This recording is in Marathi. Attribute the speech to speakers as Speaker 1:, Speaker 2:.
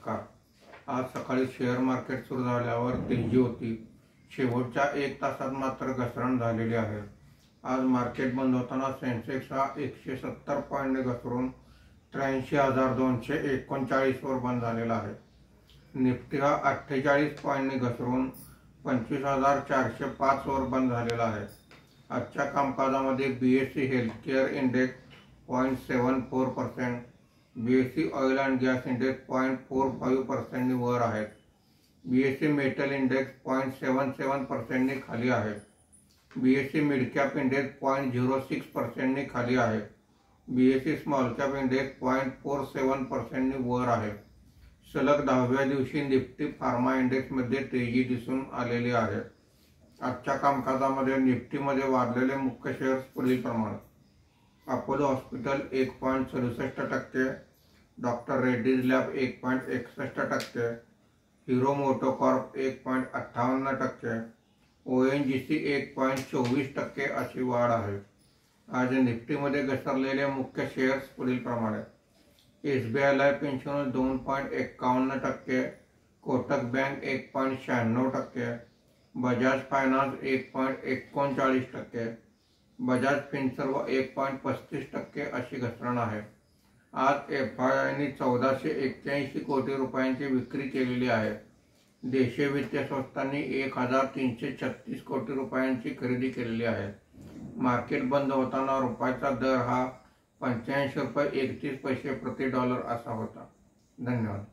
Speaker 1: नमस्कार। आज सकाळी शेअर मार्केट सुरू झाल्यावर तेजी होती। शेवटच्या 1 तासात मात्र घसरण झालेली आहे। आज मार्केट बंद होताना सेन्सेक्स हा 170 पॉईंटने घसरून 83,239 वर बंद झालेला आहे। निफ्टी हा 48 पॉईंटने घसरून 25,405 वर बंद झालेला आहे। आजच्या कामकाजामध्ये BSE healthcare index 0.74%, BSE oil and gas index 0.45% वर आहे। बीएसई मेटल इंडेक्स 0.77% खाली आहे। बीएसई मिड कॅप इंडेक्स 0.06% खाली आहे। बीएसई स्मॉल कॅप इंडेक्स 0.47% वर आहे। सलग 10व्या दिवशी निफ्टी फार्मा इंडेक्स मध्ये तेजी दिसून आलेली आहे। आजच्या कामकाजामध्ये निफ्टीमध्ये वाढलेले मुख्य शेअर्स पुढील प्रमाणे: Apollo hospital 1.67%, doctor Reddy's lab 1.61%, hero MotoCorp 1.58%, ONGC 1.24% अशी वाढ आहे। आज निफ्टीमध्ये घसरलेले मुख्य शेअर्स पुढील प्रमाणे: SBI life insurance 2.51%, Kotak bank 1.96%, Bajaj finance 1.39%, Bajaj Finserv 1.35% अशी घसरण आहे। आज एफआयआयने 1481 कोटी रुपयांची विक्री केलेली आहे। देशीय वित्तीय संस्थांनी 1336 कोटी रुपयांची खरेदी केलेली आहे। मार्केट बंद होताना रुपयाचा दर हा 85.31 रुपये प्रति डॉलर असा होता। धन्यवाद।